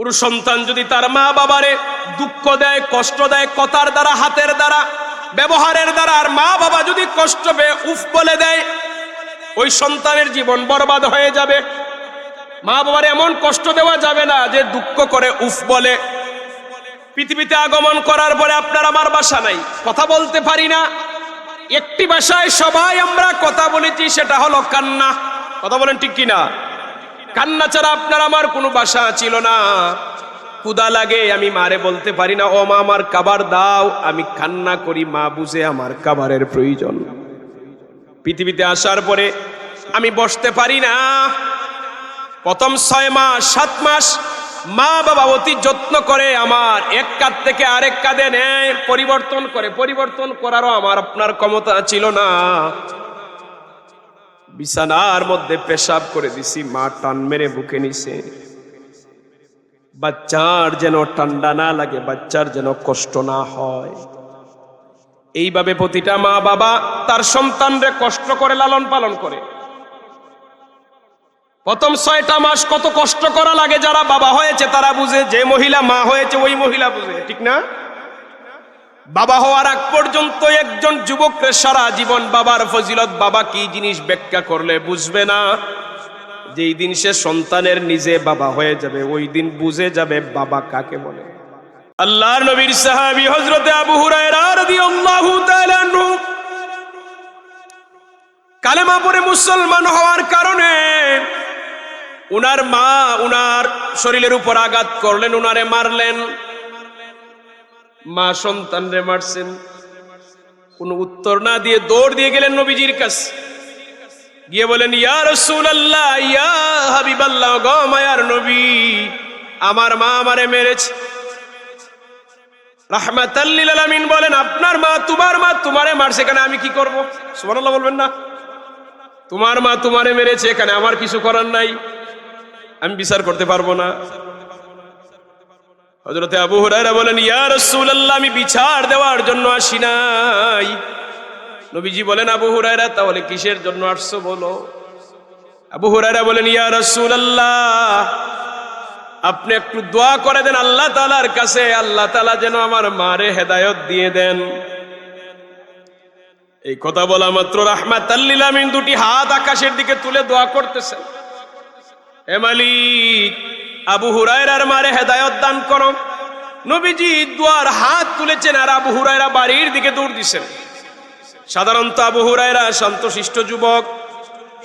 পুরুষ সন্তান যদি তার মা বাবারে দুঃখ দেয়, কষ্ট দেয়, কথার দ্বারা, হাতের দ্বারা, ব্যবহারের দ্বারা, আর মা বাবা যদি কষ্ট পেয়ে উফ বলে দেয়, ওই সন্তানের জীবন বরবাদ হয়ে যাবে। মা বাবার এমন কষ্ট দেওয়া যাবে না যে দুঃখ করে উফ বলে। পৃথিবীতে আগমন করার পরে আপনার আমার ভাষা নাই, কথা বলতে পারি না। একটি ভাষায় সবাই আমরা কথা বলেছি, সেটা হলো কান্না। কথা বলেন ঠিক কিনা? কান্না ছাড়া আপনার আমার কোনো ভাষা ছিল না। ক্ষুধা লাগে, আমি মারে বলতে পারি না ও মা আমার খাবার দাও, আমি কান্না করি, মা বুঝে আমার খাবারের প্রয়োজন। পৃথিবীতে আসার পরে আমি বসতে পারি না। প্রথম 6 মাস 7 মাস মা বাবা অতি যত্ন করে আমার এক কাঁধ থেকে আরেক কাঁধে নেয়, পরিবর্তন করে। পরিবর্তন করারও আমার আপনার ক্ষমতা ছিল না। বিছানার মধ্যে পেশাব করে দিছি, মা টান মেরে বুকে নিছে। বাচ্চার যেন ঠান্ডা না লাগে, বাচ্চার যেন কষ্ট না হয়, এইভাবে প্রতিটা মা বাবা তার সন্তানরে কষ্ট করে লালন পালন করে। প্রথম 6টা মাস কত কষ্ট করা লাগে, যারা বাবা হয়েছে তারা বুঝে, যে মহিলা মা হয়েছে ওই মহিলা বুঝে, ঠিক না? বাবা হওয়ার আগ পর্যন্ত একজন যুবকরে সারা জীবন বাবার ফজিলত, বাবা কি জিনিস ব্যাখ্যা করলে বুঝবে না। যেই দিন সে সন্তানের নিজে বাবা হয়ে যাবে, ওই দিন বুঝে যাবে বাবা কাকে বলে। আল্লাহর নবীর সাহাবী হযরতে আবু হুরায়রা রাদিয়াল্লাহু তাআলা আনহু কালেমা পড়ে মুসলমান হওয়ার কারণে উনার মা উনার শরীরের উপর আঘাত করলেন, উনারে মারলেন। মা সন্তানরে মারছেন, কোনো উত্তর না দিয়ে দৌড় দিয়ে গেলেন নবীজির কাছে, গিয়ে বলেন ইয়া রাসূলুল্লাহ, ইয়া হাবিবাল্লাহ, গো মায়ার নবী, আমার মা আমারে মেরেছে। রাহমাতাল লিল আলামিন বলেন আপনার মা তোমারে মারছে, এখানে আমি কি করব? সুবহানাল্লাহ বলবেন না? তোমার মা তোমারে মেরেছে, এখানে আমার কিছু করার নাই, আমি বিচার করতে পারবো না। হযরতে আবু হুরায়রা বলেন ইয়া রাসূলুল্লাহ, আমি বিচার দেওয়ার জন্য আসি নাই। নবীজি বলেন আবু হুরায়রা, তাহলে কিসের জন্য আসছো বলো? আবু হুরায়রা বলেন ইয়া রাসূলুল্লাহ, আপনি একটু দোয়া করে দেন আল্লাহ তাআলার কাছে, আল্লাহ তাআলা যেন আমার মারে হেদায়েত দিয়ে দেন। এই কথা বলা মাত্র রাহমাতাল লিল আলামিন দুটি হাত আকাশের দিকে তুলে দোয়া করতেছেন, হে মালিক, আবু হুরায়রার মারে হেদায়েত দান করো। নবীজি দোয়ার হাত তুলেছেন আর আবু হুরায়রা বাড়ির দিকে দৌড় দিছেন। সাধারণত আবু হুরায়রা শান্তশিষ্ট যুবক,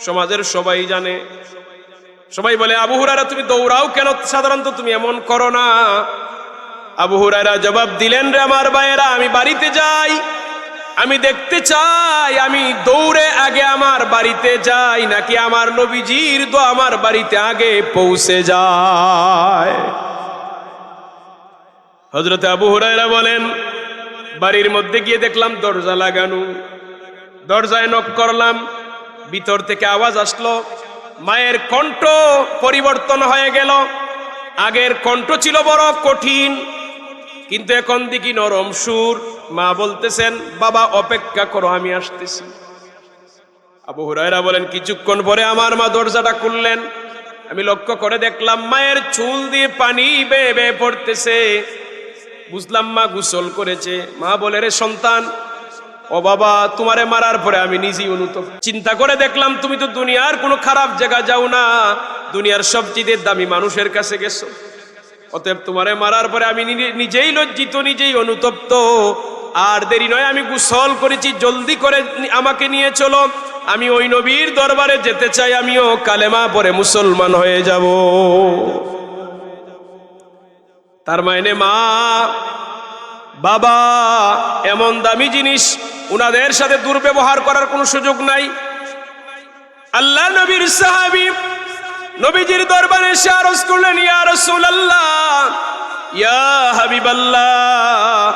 সমাজের সবাই জানে। সবাই বলে আবু হুরায়রা তুমি দৌড়াও কেন, সাধারণত তুমি এমন করো না। আবু হুরায়রা জবাব দিলেন, রে আমার ভাইয়েরা, আমি বাড়িতে যাই, আমি দেখতে চাই আমি দৌড়ে আগে আমার বাড়িতে যাই নাকি আমার নবীজির দোয়া আমার বাড়িতে আগে পৌঁছে যায়। হযরতে আবু হুরায়রা বলেন বাড়ির মধ্যে গিয়ে দেখলাম দরজা লাগানো, দরজায় নক করলাম, ভিতর থেকে আওয়াজ আসলো, মায়ের কণ্ঠ পরিবর্তন হয়ে গেল। আগের কণ্ঠ ছিল বড় কঠিন, কিন্তু এখন দেখি নরম সুর। মা বলতেছেন বাবা অপেক্ষা করো, আমি আসতেছি। আবু হুরায়রা বলেন কিছুক্ষণ পরে আমার মা দরজাটা খুললেন। আমি লক্ষ্য করে দেখলাম মায়ের চুল দিয়ে পানি বেয়ে বেয়ে পড়তেছে। বুঝলাম মা গোসল করেছে। মা বলে, রে সন্তান, ও বাবা, তোমারে মারার পরে আমি নিজেই অনুতপ্ত। চিন্তা করে দেখলাম তুমি তো দুনিয়ার কোনো খারাপ জায়গা যাও না, দুনিয়ার সবচেয়ে দামি মানুষের কাছে গেছো। অতএব তোমারে মারার পরে আমি নিজেই লজ্জিত, নিজেই অনুতপ্ত। আর দেরি নয়, আমি গোসল করেছি, জলদি করে আমাকে নিয়ে চলো, আমি ওই নবীর দরবারে যেতে চাই, আমিও কালেমা পড়ে মুসলমান হয়ে যাব। তার মানে মা বাবা এমন দামি জিনিস, উনাদের সাথে দুর্ব্যবহার করার কোনো সুযোগ নাই। আল্লাহ নবীর সাহাবী নবীজির দরবারে এসে আরজ করলেন, ইয়া রাসূলুল্লাহ, ইয়া হাবিবাল্লাহ,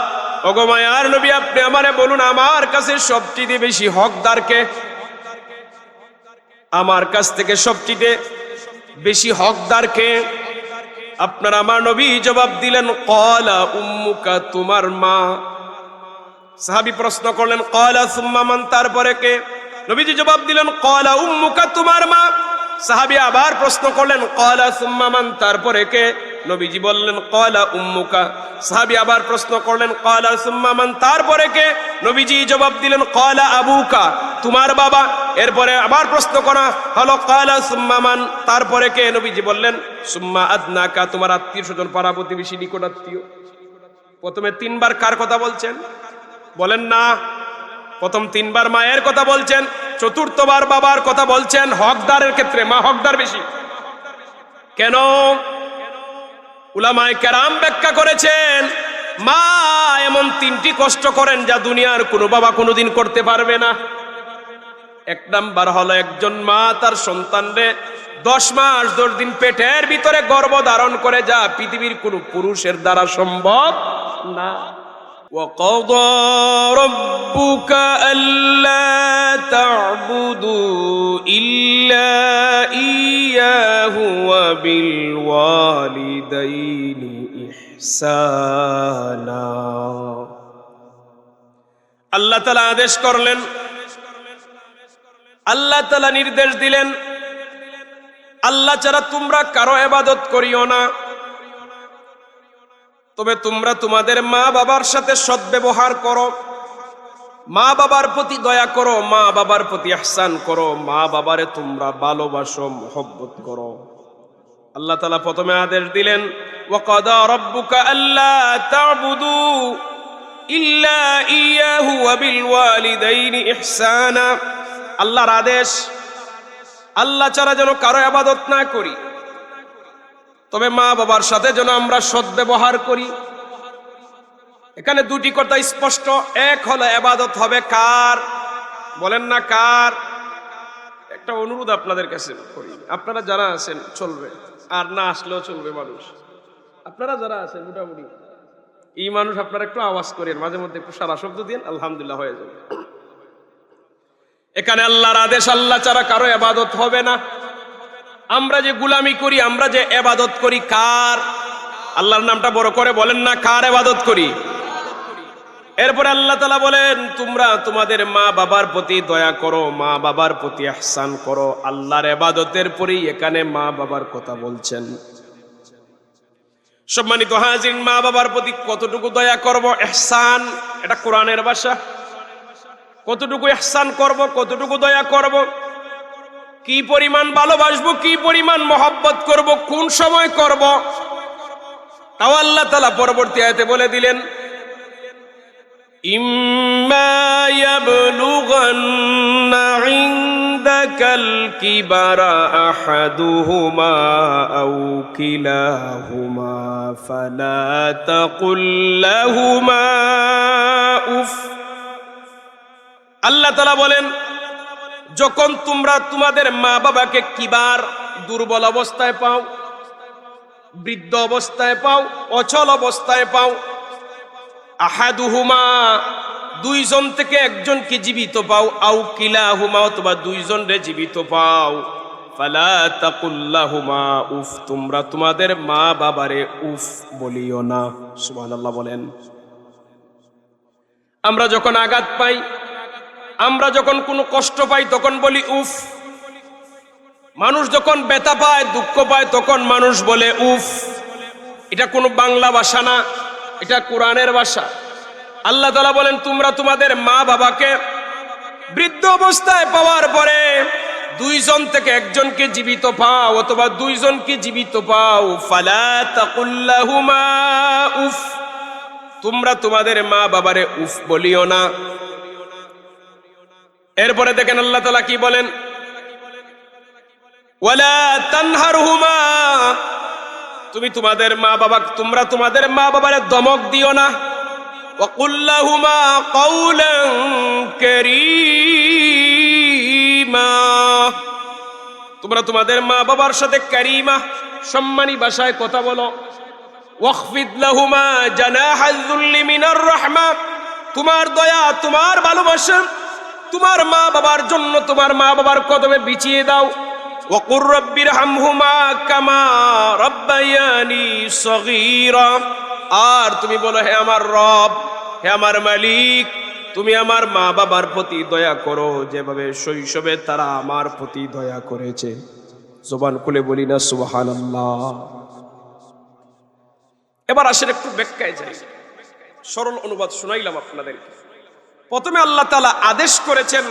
ওগো মায়ার নবী, আপনি আমারে বলুন আমার কাছে সবচেয়ে বেশি হকদার কে? আমার কাছ থেকে সবচেয়ে বেশি হকদার কে? আপনার আমার নবী জবাব দিলেন, ক্বালা উম্মুকা, তোমার মা। সাহাবী প্রশ্ন করলেন, ক্বালা সুম্মা মান, তারপরে কে? নবীজি জবাব দিলেন, ক্বালা উম্মুকা, তোমার মা। সাহাবী আবার প্রশ্ন করলেন, ক্বালা সুম্মা মান, তারপরে কে? নবীজি বললেন ক্বালা উম্মুকা। সাহাবী আবার প্রশ্ন করলেন ক্বালা সুম্মা মান, তারপরে কে? নবীজি জবাব দিলেন ক্বালা আবুকা, তোমার বাবা। এরপরে আবার প্রশ্ন করা হলো ক্বালা সুম্মা মান, তারপরে কে? নবীজি বললেন সুম্মা আদনাকা, তোমার আত্মীয় স্বজন, পাড়া প্রতিবেশী, নিকট আত্মীয়। প্রথমে তিনবার কার কথা বলছেন? বলেন না। প্রথম তিনবার মায়ের কথা বলছেন, চতুর্থবার বাবার কথা বলছেন। হকদারের ক্ষেত্রে মা হকদার বেশি। কেন? উলামায়ে কেরাম ব্যাখ্যা করেছেন, মা এমন তিনটি কষ্ট করেন যা দুনিয়ার কোনো বাবা কোনোদিন করতে পারবে না। এক নাম্বার হলো, একজন মা তার সন্তানরে 10 মাস 10 দিন পেটের ভিতরে গর্ভ ধারণ করে, যা পৃথিবীর কোনো পুরুষের দ্বারা সম্ভব না। وَقَضَى رَبُّكَ أَلَّا تَعْبُدُوا إِلَّا إِيَّاهُ وَبِالْوَالِدَيْنِ إِحْسَانًا। আল্লাহ তাআলা আদেশ করলেন, আল্লাহ তাআলা নির্দেশ দিলেন, আল্লাহ ছাড়া তোমরা কারো ইবাদত করিও না, তবে তোমরা তোমাদের মা বাবার সাথে সদ্ব্যবহার করো, মা বাবার প্রতি দয়া করো, মা বাবার প্রতি ইহসান করো, মা বাবারে তোমরা ভালোবাসো, মহব্বত করো। আল্লাহ তাআলা প্রথমে আদেশ দিলেন ওয়াকাদা রাব্বুকা আল্লা তা'বুদু ইল্লা ইয়াহু ওয়া বিল ওয়ালিদাইনি ইহসানা। আল্লাহর আদেশ, আল্লাহ ছাড়া যেন কারো ইবাদত না করি, তবে মা বাবার সাথে যেন আমরা সদ্ব্যবহার করি। এখানে দুটি কথা স্পষ্ট। এক হলো ইবাদত হবে কার? বলেন না কার? একটা অনুরোধ আপনাদের কাছে করি, আপনারা যারা আছেন চলবে, আর না আসলেও চলবে মানুষ। আপনারা যারা আছেন মোটামুটি এই মানুষ, আপনারা একটু আওয়াজ করেন, মাঝে মধ্যে একটু সারা শব্দ দিন, আলহামদুলিল্লাহ হয়ে যাবে। এখানে আল্লাহর আদেশ, আল্লাহ ছাড়া কারো ইবাদত হবে না। আমরা যে গুলামি করি, আমরা যে ইবাদত করি কার? আল্লাহর নামটা বড় করে বলেন না, কার ইবাদত করি? এরপরে আল্লাহ তাআলা বলেন তোমরা তোমাদের মা বাবার প্রতি দয়া করো, মা বাবার প্রতি ইহসান করো। আল্লাহর ইবাদতের পরেই এখানে মা বাবার কথা বলছেন। সম্মানিত হাজির, মা বাবার প্রতি কতটুকু দয়া করব? ইহসান, এটা কোরআনের ভাষা। কতটুকু ইহসান করব, কতটুকু দয়া করব, কি পরিমাণ ভালোবাসবো, কি পরিমাণ মহব্বত করব, কোন সময় করব, তাও আল্লাহ তাআলা পরবর্তী আয়াতে বলে দিলেন ইম্মা ইয়াবলুগান্না ইনদাকাল কিবারা আহাদুহুমা আও কিলাহুমা ফালা তাকুল লাহুমা উফ। আল্লাহ তাআলা বলেন, যখন তোমরা তোমাদের মা বাবাকে কিবার, দুর্বল অবস্থায় পাও, বৃদ্ধ অবস্থায় পাও, অচল অবস্থায় পাও, আহাদুহুমা, দুইজন থেকে একজনকে জীবিত পাও, আও কিলাহুমা, অথবা দুইজনরে জীবিত পাও, ফালা তাকুল লাহুমা উফ, তোমরা তোমাদের মা বাবারে উফ বলিও না। সুবহানাল্লাহ বলেন। আমরা যখন আঘাত পাই, আমরা যখন কোনো কষ্ট পাই, তখন বলি উফ। মানুষ যখন ব্যথা পায়, দুঃখ পায়, তখন মানুষ বলে উফ। এটা কোনো বাংলা ভাষা না, এটা কোরআনের ভাষা। আল্লাহ তাআলা বলেন তোমরা তোমাদের মা বাবাকে বৃদ্ধ অবস্থায় পাওয়ার পরে দুইজন থেকে একজনকে জীবিত পাও, অথবা দুইজনকে জীবিত পাও, ফালা তাকুল লাহুমা উফ, তোমরা তোমাদের মা বাবারে উফ বলিও না। এরপরে দেখেন আল্লাহ তাআলা কি বলেন, ওয়ালা তানহারহুমা, তুমি তোমাদের মা বাবা, তোমরা তোমাদের মা বাবারে ধমক দিও না। ওয়াকুল লাহুমা কাওলান কারীমা, তোমরা তোমাদের মা বাবার সাথে কারীমা, সম্মানী ভাষায় কথা বলো। ওয়াখফিদ লাহুমা জানাহাল যুল্লি মিনার রাহমা, তোমার দয়া, তোমার ভালোবাসা তোমার মা বাবার জন্য তোমার মা বাবার কদমে বিছিয়ে দাও। ওয়াকুর রাব্বিরহামহুমা কামা রাব্বায়ানি সগীরা, আর তুমি বলো হে আমার রব, হে আমার মালিক, তুমি আমার মা বাবার প্রতি দয়া করো যেভাবে শৈশবে তারা আমার প্রতি দয়া করেছে। জবান খুলে বলি না সুবহানাল্লাহ। এবার আসেন একটু ব্যাখ্যায় যাই, সরল অনুবাদ শোনাইলাম আপনাদেরকে। প্রথমে আল্লাহ তাআলা আদেশ করেছেন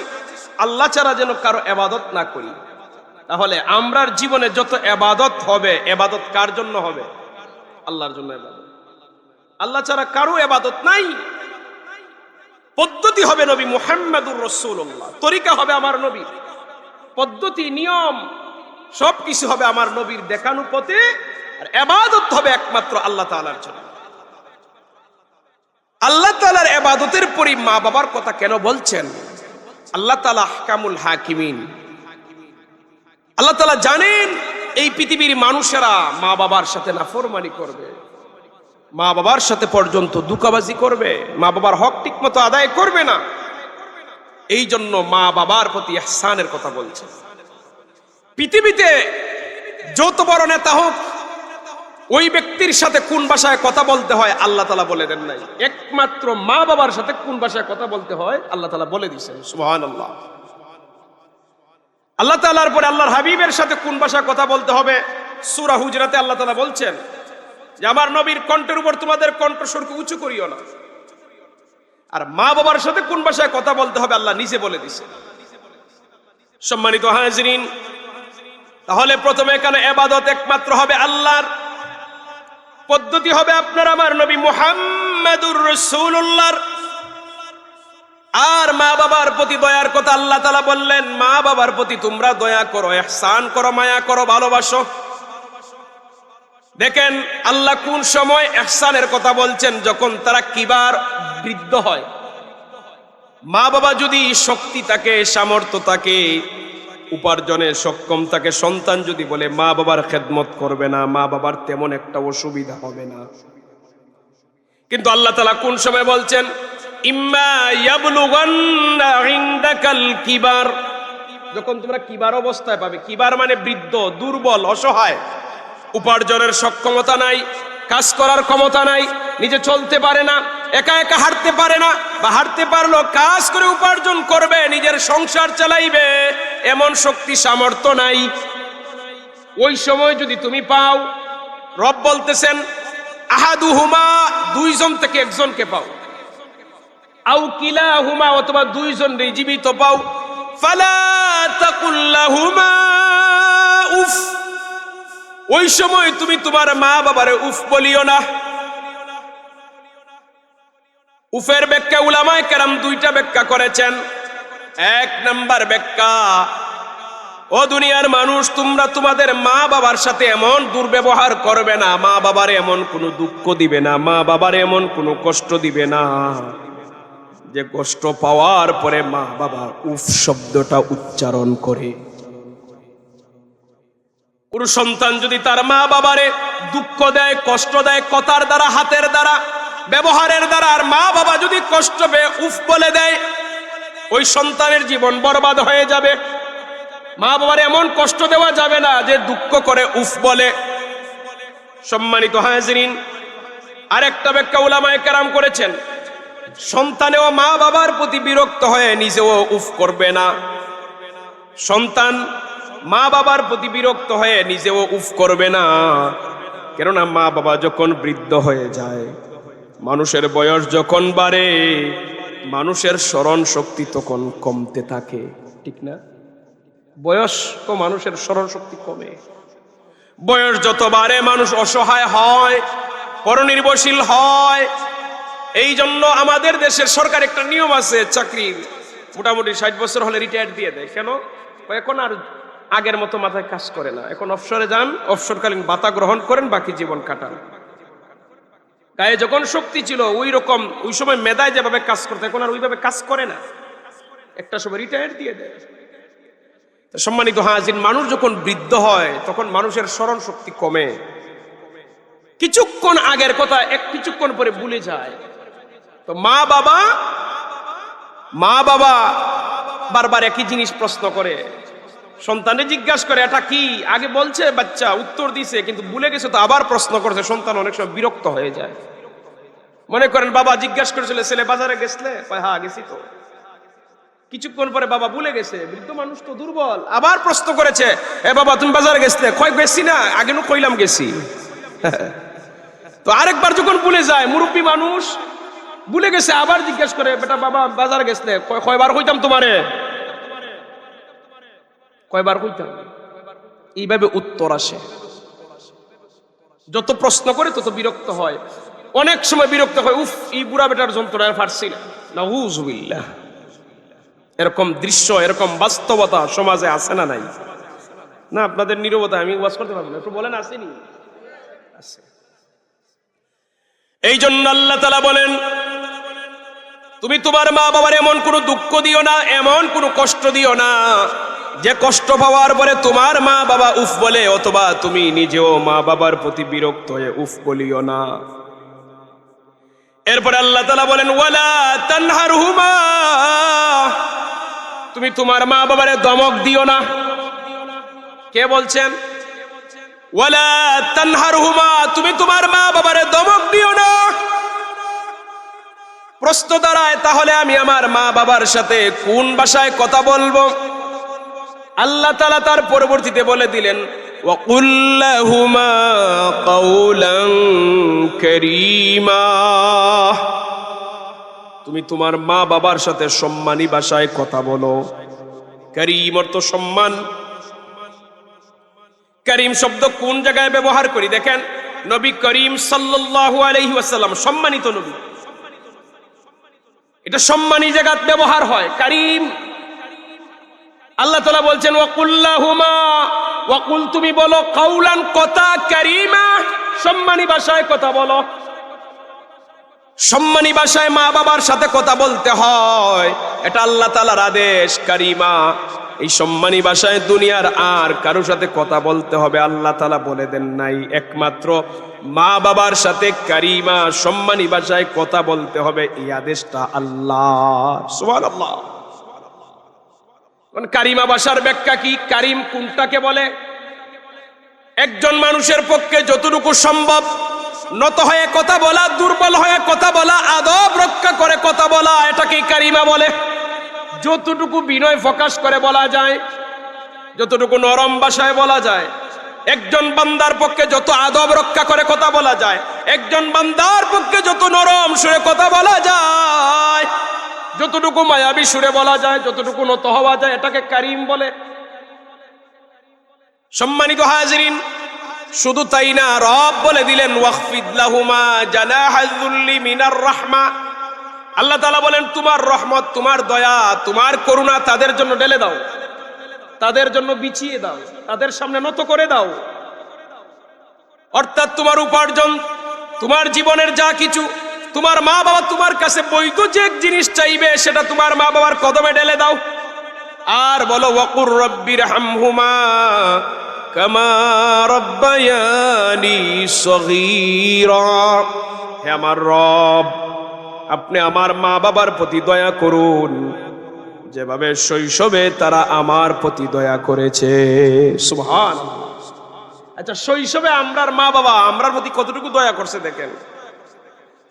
আল্লাহ ছাড়া যেন কারো ইবাদত না করি। তাহলে আমরার জীবনে যত ইবাদত হবে, ইবাদত কার জন্য হবে? আল্লাহর জন্য ইবাদত। আল্লাহ ছাড়া কারো ইবাদত নাই। পদ্ধতি হবে নবী মুহাম্মদুর রাসূলুল্লাহ, তরিকা হবে আমার নবী, পদ্ধতি নিয়ম সবকিছু হবে আমার নবীর দেখানো পথে, আর ইবাদত হবে একমাত্র আল্লাহ তাআলার জন্য। আল্লাহ তাআলার ইবাদতের পরই মা বাবার কথা কেন বলছেন? আল্লাহ তাআলা আহকামুল হাকিমিন। আল্লাহ তাআলা জানেন এই পৃথিবীর মানুষেরা মা বাবার সাথে নাফরমানি করবে, মা বাবার সাথে পর্যন্ত দুকাবাজি করবে, মা বাবার হক ঠিকমতো আদায় করবে না। এই জন্য মা বাবার প্রতি ইহসানের কথা বলছেন। পৃথিবীতে যত বড় নেতা হোক, ওই ব্যক্তির সাথে কোন ভাষায় কথা বলতে হয় আল্লাহ তাআলা বলে দেন নাই। একমাত্র মা বাবার সাথে কোন ভাষায় কথা বলতে হয় আল্লাহ তাআলা বলে দিয়েছেন। সুবহানাল্লাহ। আল্লাহ তাআলার পরে আল্লাহর হাবিবের সাথে কোন ভাষায় কথা বলতে হবে সূরা হুজরাতে আল্লাহ তাআলা বলছেন যে আমার নবীর কণ্ঠের উপর তোমাদের কণ্ঠস্বরকে উঁচু করিও না। আর মা বাবার সাথে কোন ভাষায় কথা বলতে হবে আল্লাহ নিজে বলে দিয়েছেন। সম্মানিত হাজিরিন, তাহলে প্রথমে এখানে ইবাদত একমাত্র হবে আল্লাহর, পদ্ধতি হবে আপনার আমার নবী মুহাম্মদুর রাসূলুল্লাহর। আর মা বাবার প্রতি দয়ার কথা আল্লাহ তাআলা বললেন, মা বাবার প্রতি তোমরা দয়া করো, ইহসান করো, মায়া করো, ভালোবাসো। দেখেন আল্লাহ কোন সময় ইহসানের কথা বলছেন? যখন তারা কিবার, বৃদ্ধ হয়। মা বাবা যদি শক্তি থাকে, সামর্থ্য থাকে, উপার্জনে সক্ষম থাকে, সন্তান যদি বলে মা বাবার খেদমত করবে না, মা বাবার তেমন একটা অসুবিধা হবে না। কিন্তু আল্লাহ তাআলা কোন সময় বলছেন? ইম্মা ইয়াবলুগান্না ইনদাকাল কিবার, যখন তোমরা কিবার অবস্থায় পাবে। কিবার মানে বৃদ্ধ, দুর্বল, অসহায়, উপার্জনের সক্ষমতা নাই, কাজ করার ক্ষমতা নাই, নিজে চলতে পারে না, একা একা হাঁটতে পারে না, বা হাঁটতে পারলো কাজ করে উপার্জন করবে, নিজের সংসার চালাইবে, এমন শক্তি সামর্থ্য নাই। ওই সময় যদি তুমি পাও, রব বলতেছেন আহাদুহুমা, দুইজন থেকে একজনকে পাও, আও কিলাহুমা, অথবা দুইজন জীবিত পাও, ফালা তাকুল লাহুমা উফ, ওই সময় তুমি তোমার মা বাবারে উফ বলিও না। উফের ব্যাখ্যা উলামায়ে কেরাম দুইটা ব্যাখ্যা করেছেন। এক নাম্বার ব্যাখ্যা, ও দুনিয়ার মানুষ, তোমরা তোমাদের মা বাবার সাথে এমন দুর্ব্যবহার করবে না, মা বাবার এমন কোনো দুঃখ দিবে না, মা বাবার এমন কোনো কষ্ট দিবে না যে কষ্ট পাওয়ার পরে মা বাবা উফ শব্দটা উচ্চারণ করে। কোন সন্তান যদি তার মা বাবারে দুঃখ দেয়, কষ্ট দেয়, কথার দ্বারা, হাতের দ্বারা, ব্যবহারের দ্বারা, আর মা বাবা যদি কষ্ট পেয়ে উফ বলে দেয়, ওই সন্তানের জীবন বরবাদ হয়ে যাবে। মা বাবার এমন কষ্ট দেওয়া যাবে না যে দুঃখ করে উফ বলে। সম্মানিত হাজিরিন, আরেকটা ব্যাখ্যা উলামায়ে কেরাম করেছেন, সন্তানেও মা বাবার প্রতি বিরক্ত হয়ে নিজেও উফ করবে না। সন্তান মা বাবার প্রতি বিরক্ত হয়ে নিজেও উফ করবে না, কেননা মা বাবা যখন বৃদ্ধ হয়ে যায়, মানুষের বয়স যখন বাড়ে, মানুষের স্মরণ শক্তি তখন কমতে থাকে, ঠিক না? বয়স্ক মানুষের স্মরণ শক্তি কমে। বয়স যত বাড়ে মানুষ অসহায় হয়, পরনির্ভরশীল হয়। এই জন্য আমাদের দেশের সরকার একটা নিয়ম আছে, চাকরির মোটামুটি 60 বছর হলে রিটায়ার দিয়ে দেয়। কেন? এখন আর আগের মতো মাথায় কাজ করে না, এখন অবসরে যান, অবসরকালীন ভাতা গ্রহণ করেন, বাকি জীবন কাটান। গায়ে যখন শক্তি ছিল ওই রকম, ওই সময় মেধায় যেভাবে কাজ করতে, এখন আর ওইভাবে কাজ করে না, একটা সময় রিটায়ার দিয়ে দেয়। সম্মানিত হাজির, মানুষ যখন বৃদ্ধ হয় তখন মানুষের স্মরণ শক্তি কমে, কিছুক্ষণ আগের কথা কিছুক্ষণ পরে ভুলে যায়। তো মা বাবা বারবার একই জিনিস প্রশ্ন করে, সন্তানে জিজ্ঞাসা করে এটা কি, আগে বলছে বাচ্চা উত্তর দিছে কিন্তু ভুলে গেছে, তো আবার প্রশ্ন করছে। সন্তান অনেক সময় বিরক্ত হয়ে যায়। মনে করেন বাবা জিজ্ঞাসা করেছিল ছেলে বাজারে গেছিলে, হ্যাঁ গেছি তো। কিছুক্ষণ পরে বাবা ভুলে গেছে, বৃদ্ধ মানুষ তো দুর্বল, আবার প্রশ্ন করেছে, এ বাবা তুমি বাজারে গেছিলে, কয় গেছি না, আগে নো কইলাম গেছি। তো আরেকবার যখন ভুলে যায়, মুরব্বী মানুষ ভুলে গেছে, আবার জিজ্ঞেস করে, বেটা বাবা বাজার গেছলে কয়বার কইতাম তোমারে, কয়বার কইতাম? এইভাবে উত্তর আসে। যত প্রশ্ন করে তত বিরক্ত হয়। অনেক সময় বিরক্ত হয়, উফ এই বুড়া বেটার যন্ত্রণায় পারছি না, নাউযুবিল্লাহ। এরকম দৃশ্য, এরকম বাস্তবতা সমাজে আছে না নাই? না, আপনাদের নীরবতা আমি ওয়াজ করতে পারবো না, একটু বলেন আসেনি? আছে। এই জন্য আল্লাহ তাআলা বলেন, তুমি তোমার মা বাবার এমন কোনো দুঃখ দিও না, এমন কোনো কষ্ট দিও না যে কষ্ট পাওয়ার পরে তোমার মা বাবা উফ বলে, অথবা তুমি নিজেও মা বাবার প্রতি বিরক্ত হয়ে উফ বলিও না। এরপরে আল্লাহ তাআলা বলেন, ওয়ালা তানহারহুমা, তুমি তোমার মা বাবারে ধমক দিও না। কে বলছেন? ওয়ালা তানহারহুমা, তুমি তোমার মা বাবারে ধমক দিও না। প্রশ্ন দাঁড়ায়, তাহলে আমি আমার মা বাবার সাথে কোন ভাষায় কথা বলবো? আল্লাহ তাআলা তার পরবর্তীতে বলে দিলেন, ওয়াকুল লাহুমা কাওলান কারীমা, তুমি তোমার মা বাবার সাথে সম্মানী ভাষায় কথা বলো। কারীম অর্থ সম্মান। কারীম শব্দ কোন জায়গায় ব্যবহার করি দেখেন, নবী করিম সাল্লাল্লাহু আলাইহি ওয়াসাল্লাম সম্মানিত নবী, এটা সম্মানী জায়গায় ব্যবহার হয় কারীম। আল্লাহ তাআলা বলছেন, ওয়াকুল লাহুমা, ওয়াকুল তুমি বলো, কাওলান কথা, কারীমা সম্মানী ভাষায় কথা বলো। সম্মানী ভাষায় মা বাবার সাথে কথা বলতে হয়, এটা আল্লাহ তাআলার আদেশ। কারীমা, এই সম্মানী ভাষায় দুনিয়ার আর কারোর সাথে কথা বলতে হবে আল্লাহ তাআলা বলে দেন নাই, একমাত্র মা বাবার সাথে কারীমা সম্মানী ভাষায় কথা বলতে হবে, এই আদেশটা আল্লাহ। সুবহানাল্লাহ। কারিমা ভাষার ব্যাখ্যা কি? কারিম কোনটাকে বলে? একজন মানুষের পক্ষে যতটুকু সম্ভব নত হয়ে কথা বলা, দুর্বল হয়ে কথা বলা, আদব রক্ষা করে কথা বলা, এটাকে কারিমা বলে। যতটুকু বিনয় প্রকাশ করে বলা যায়, যতটুকু নরম ভাষায় বলা যায়, একজন বান্দার পক্ষে যত আদব রক্ষা করে কথা বলা যায়, একজন বান্দার পক্ষে যত নরম সুরে কথা বলা যায়, যতটুকু মায়াবী সুরে বলা যায়, যতটুকু নত হওয়া যায়, এটাকে কারিম বলে। সম্মানিত হাজিরিন, শুধু তাই না, রব বলে দিলেন, ওয়াখফিদ লাহুমা জানাহাল যুল্লি মিনার রাহমা। আল্লাহ তাআলা বলেন, তোমার রহমত, তোমার দয়া, তোমার করুণা তাদের জন্য ঢেলে দাও, তাদের জন্য বিছিয়ে দাও, তাদের সামনে নত করে দাও। অর্থাৎ তোমার উপার্জন, তোমার জীবনের যা কিছু, তোমার মা বাবা তোমার কাছে বৈধ যে জিনিস চাইবে সেটা তোমার মা বাবার কদমে ঢেলে দাও। আর বলো, ওয়াকুর রব্বিরহামহুমা কামা রাব্বায়ানি সগীরা, হে আমার রব, আপনি আমার মা বাবার প্রতি দয়া করুন যেভাবে শৈশবে তারা আমার প্রতি দয়া করেছে। সুবহানাল্লাহ। আচ্ছা, শৈশবে আমরার মা বাবা আমরার প্রতি কতটুকু দয়া করছে দেখেন।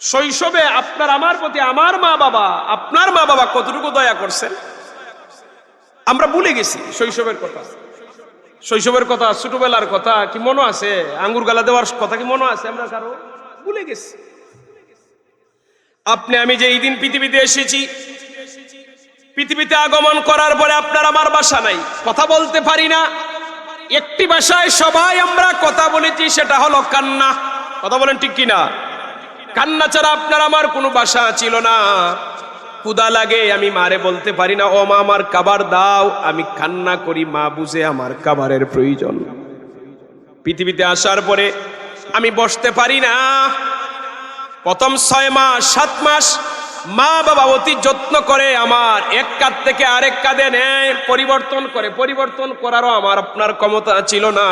শৈশবে আপনার আমার প্রতি আমার মা বাবা, আপনার মা বাবা কতটুকু দয়া করছেন আমরা ভুলে গেছি। শৈশবের কথা, শৈশবের কথা, ছোটবেলার কথা কি মনে আছে? আঙ্গুর গালা দেওয়ার কথা কি মনে আছে? আমরা কারো ভুলে গেছি। আপনি আমি যে এই দিন পৃথিবীতে এসেছি, পৃথিবীতে আগমন করার পরে আপনার আমার ভাষা নাই, কথা বলতে পারি না। একটি ভাষায় সবাই আমরা কথা বলেছি, সেটা হলো কান্না। কথা বলেন ঠিক কিনা? কান্না ছাড়া আপনার আমার কোনো ভাষা ছিল না। ক্ষুধা লাগে, আমি মারে বলতে পারি না, ও মা আমার খাবার দাও, আমি কান্না করি, মা বুঝে আমার খাবারের প্রয়োজন। পৃথিবীতে আসার পরে আমি বসতে পারি না। প্রথম 6 মাস 7 মাস মা বাবা অতি যত্ন করে আমার এক কাঁধ থেকে আরেক কাঁধে নেয়, পরিবর্তন করে, পরিবর্তন করারও আমার আপনার ক্ষমতা ছিল না।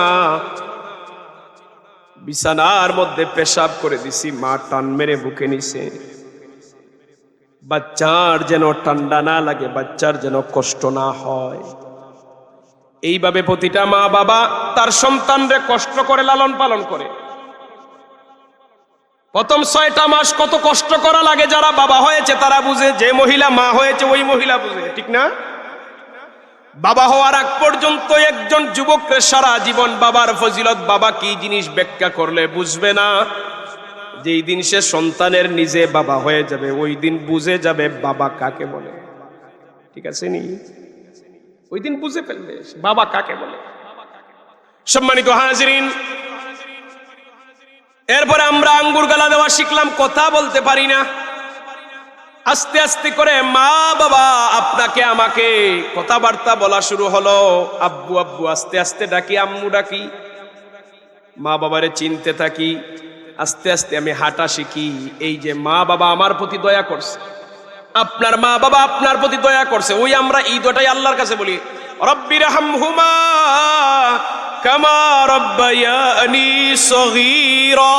বিছানার মধ্যে পেশাব করে দিছি, মা টান মেরে বুকে নিছে। বাচ্চার যেন ঠান্ডা না লাগে, বাচ্চার যেন কষ্ট না হয়, এইভাবে প্রতিটা মা বাবা তার সন্তানরে কষ্ট করে লালন পালন করে। প্রথম 6টা মাস কত কষ্ট করা লাগে, যারা বাবা হয়েছে তারা বুঝে, যে মহিলা মা হয়েছে ওই মহিলা বুঝে, ঠিক না? বাবা হওয়ার আগ পর্যন্ত একজন যুবককে সারা জীবন বাবার ফজিলত, বাবা কি জিনিস ব্যাখ্যা করলে বুঝবে না। যেই দিন সে সন্তানের নিজে বাবা হয়ে যাবে ওই দিন বুঝে যাবে বাবা কাকে বলে। ঠিক আছে নি? ওই দিন বুঝে ফেলবে বাবা কাকে বলে। সম্মানিত হাজিরিন, এরপরে আমরা আঙ্গুর গালা দেওয়া শিখলাম, কথা বলতে পারি না। আস্তে আস্তে করে মা বাবা আপনাকে আমাকে কথাবার্তা বলা শুরু হলো। আব্বু আব্বু আস্তে আস্তে ডাকি, আম্মু ডাকি, মা বাবারে চিনতে থাকি। আস্তে আস্তে আমি হাঁটা শিখি। এই যে মা বাবা আমার প্রতি দয়া করছে, আপনার মা বাবা আপনার প্রতি দয়া করছে, ওই আমরা এই দোয়াটাই আল্লাহর কাছে বলি, রব্বিরহামহুমা কামা রব্বায়ানি সগীরা।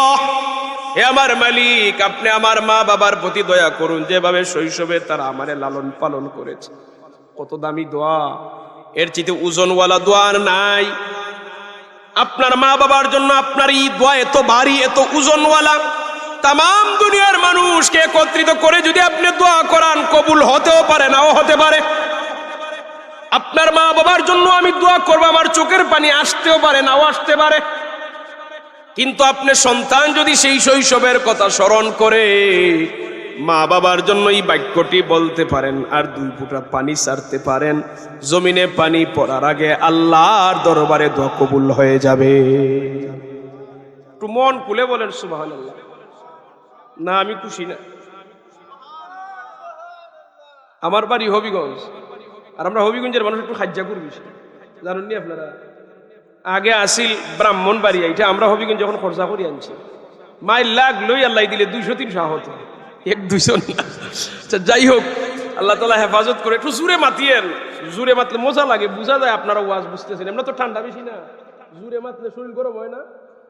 হে আমার মালিক, আপনি আমার মা বাবার প্রতি দয়া করুন, যেভাবে শৈশবে তারা আমারে লালন পালন করেছে। কত দামি দোয়া, এর চেয়ে ওজনওয়ালা দোয়া আর নাই। আপনার মা বাবার জন্য আপনার এই দোয়া এত ভারী, এত ওজনওয়ালা। তাম দুনিয়ার মানুষকে একত্রিত করে যদি আপনি দোয়া করান, কবুল হতেও পারে, নাও হতে পারে। আপনার মা বাবার জন্য আমি দোয়া করবো, আমার চোখের পানি আসতেও পারে, নাও আসতে পারে। কিন্তু আপনি সন্তান যদি সেই শৈশবের কথা স্মরণ করে মা বাবার জন্য এই বাক্যটি বলতে পারেন, আর 2 ফোঁটা পানি ছাড়তে পারেন, জমিনে পানি পড়ার আগে আল্লাহর দরবারে দোয়া কবুল হয়ে যাবে। একটু মন খুলে বলেন সুবহানাল্লাহ। না আমি খুশি না। আমার বাড়ি হবিগঞ্জ, আর আমরা হবিগঞ্জের মানুষ একটু খাজ্জা করবি, জানেন নি আপনারা? আগে আসিল ব্রাহ্মণবাড়ি, এটা আমরা হবিগঞ্জ যখন খরচা করে আনছি, মাইল লাখ লই আল্লাহ দিলে 200-300 আহত, 1-200 না। আচ্ছা যাই হোক, আল্লাহ তাআলা হেফাজত করে। একটু জুড়ে মাতিয়েন, জুড়ে মাতলে মজা লাগে, বোঝা যায় আপনারা ওয়াজ বুঝতেছেন। আমরা তো ঠান্ডা বেশি না, জুড়ে মাতলে শরীর গরম হয় না।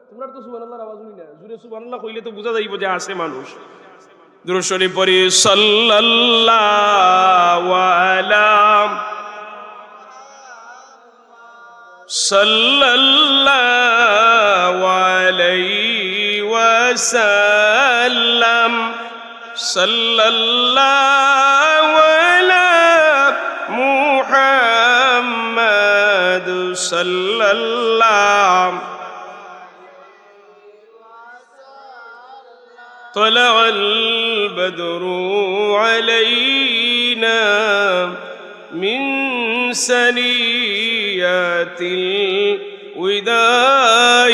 তোমরা তো সুবহানাল্লাহর আওয়াজ হই না, জুড়ে সুবহানাল্লাহ কইলে তো বোঝা যাইব যে আছে মানুষ। দুরূদ শরীফ পড়ি, সাল্লাল্লাহু আলাইহি ওয়াসাল্লাম, সাল্লাল্লাহু আলা মুহাম্মাদ, সাল্লাল্লাহু طلع البدر علينا من سنيات الوداع،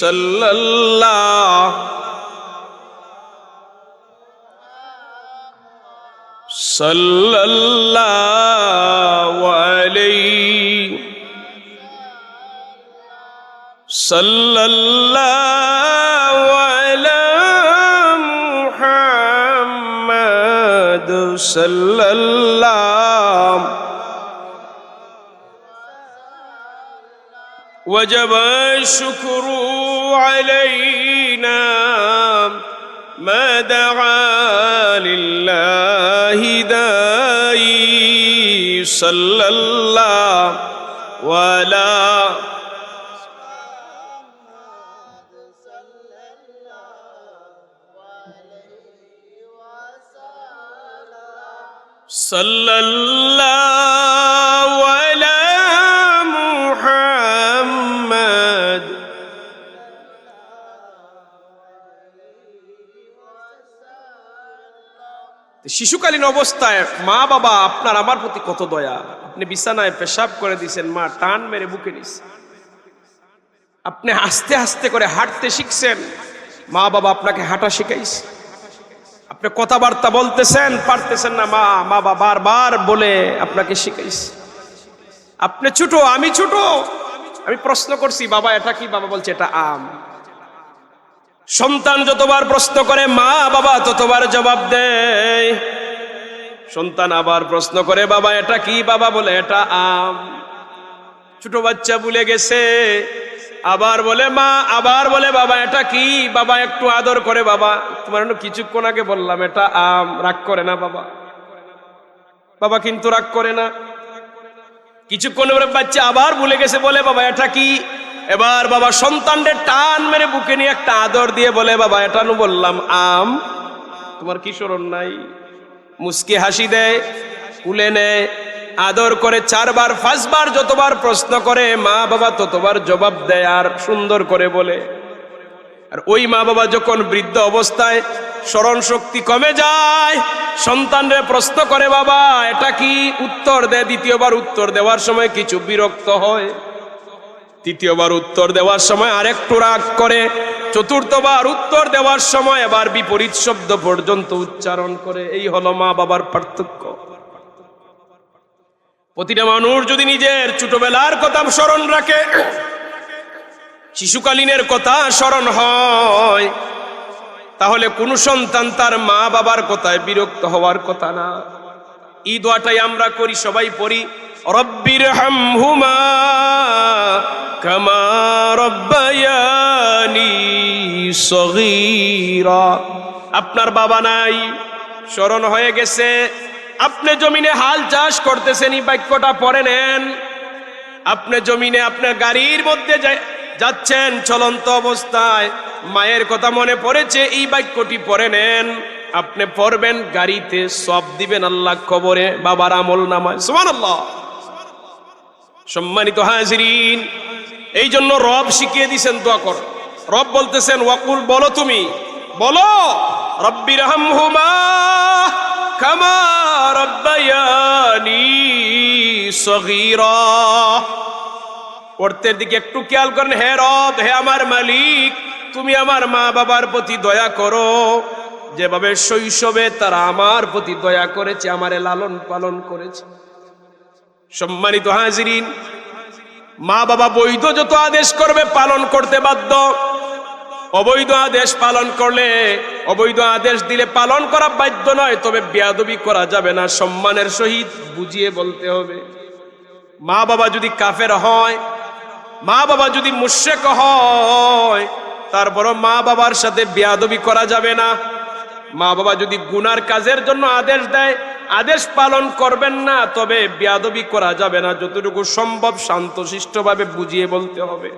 صلى الله صلى الله عليه صلى الله على محمد صلى الله وجب الشكر علينا ما دعا لله داعي، صلى الله وعلى صلى الله على محمد। শিশুকালীন অবস্থায় মা বাবা আপনার আমার প্রতি কত দয়া। আপনি বিছানায় পেশাব করে দিয়েছেন, মা টান মেরে বুকে নিছে। আপনি আস্তে আস্তে করে হাঁটতে শিখছেন, মা বাবা আপনাকে হাঁটা শিখাইছে। আপনি কথাবার্তা বলতেছেন, পারতেছেন না, মা বাবা বারবার বলে আপনাকে শিখাইছে। আপনি ছোট, আমি ছোট, আমি প্রশ্ন করছি বাবা এটা কি, বাবা বলছে এটা আম। সন্তান যতবার প্রশ্ন করে মা বাবা ততবার জবাব দেয়। সন্তান আবার প্রশ্ন করে বাবা এটা কি, বাবা বলে এটা আম। ছোট বাচ্চা ভুলে গেছে, আবার বলে মা, আবার বলে বাবা এটা কি, বাবা একটু আদর করে, বাবা তোমার কিছুক্ষণ আগে বললাম এটা আম। রাগ করে না বাবা, বাবা কিন্তু রাগ করে না। কিছুক্ষণ পরে বাচ্চা আবার ভুলে গেছে, বলে বাবা এটা কি। এবার বাবা সন্তানদের টান মেরে বুকে নিয়ে একটা আদর দিয়ে বলে বাবা এটা বললাম আম, তোমার কি স্মরণ নাই। মুস্কি হাসি দেয়, কুলে নেয়, আদর করে 4 বার 5 বার যতবার প্রশ্ন করে মা বাবা ততবার জবাব দেয় আর সুন্দর করে বলে। আর ওই মা বাবা যখন বৃদ্ধ অবস্থায় স্মরণ শক্তি কমে যায়, সন্তানরা প্রশ্ন করে বাবা এটা কি, উত্তর দেয়। দ্বিতীয়বার উত্তর দেওয়ার সময় কিছু বিরক্ত হয়, তৃতীয়বার উত্তর দেওয়ার সময় আরেকটু রাগ করে, চতুর্থবার উত্তর দেওয়ার সময় আবার বিপরীত শব্দ পর্যন্ত উচ্চারণ করে। এই হলো মা বাবার পার্থক্য। প্রতিটা মানুষ যদি নিজের ছোটবেলার কথা স্মরণ রাখে, শিশুকালীনের কথা স্মরণ হয়, তাহলে কোন সন্তান তার মা বাবার কথায় বিরক্ত হওয়ার কথা না। এই দোয়াটাই আমরা করি, সবাই পড়ি, রব্বির হামহুমা কামা রব্বায়ানি সগীরা। আপনার বাবা নাই, স্মরণ হয়ে গেছে, আপনি জমিনে হাল চাষ করতেছেন, এই বাক্যটা পড়ে নেন। আপনি জমিনে আপনার গাড়ির মধ্যে যাচ্ছেন, চলন্ত অবস্থায় মায়ের কথা মনে পড়েছে, এই বাক্যটি পড়ে নেন। আপনি পড়বেন, গাড়িতে সব দিবেন আল্লাহ, কবরে বাবার আমল নামায়। সুবহানাল্লাহ। সম্মানিত হাজিরিন, এই জন্য রব শিখিয়ে দিয়েছেন দোয়া কর। রব বলতেছেন ওয়াকুল, বলো, তুমি বলো, রব্বির হামহুমা কামা রব্বায়ানি সগীরা। অর্থের দিকে একটু খেয়াল করেন। হে রব, হে আমার মালিক, তুমি আমার মা বাবার প্রতি দয়া করো, যেভাবে শৈশবে তারা আমার প্রতি দয়া করেছে, আমারে লালন পালন করেছে। সম্মানিত হাজিরিন, মা বাবা বৈধ যত আদেশ করবে পালন করতে বাধ্য। অবৈধ আদেশ পালন করলে, অবৈধ আদেশ দিলে পালন করা বাধ্য নয়, তবে বেয়াদবি করা যাবে না, সম্মানের সহিত বুঝিয়ে বলতে হবে। মা বাবা যদি কাফের হয়, মা বাবা যদি মুশরিক হয়, তারপরও মা বাবার সাথে বেয়াদবি করা যাবে না। মা বাবা যদি গুনার কাজের জন্য আদেশ দেয়, আদেশ পালন করবেন না, তবে বেয়াদবি করা যাবে না। যতটুকু সম্ভব শান্তশিষ্টভাবে বুঝিয়ে বলতে হবে।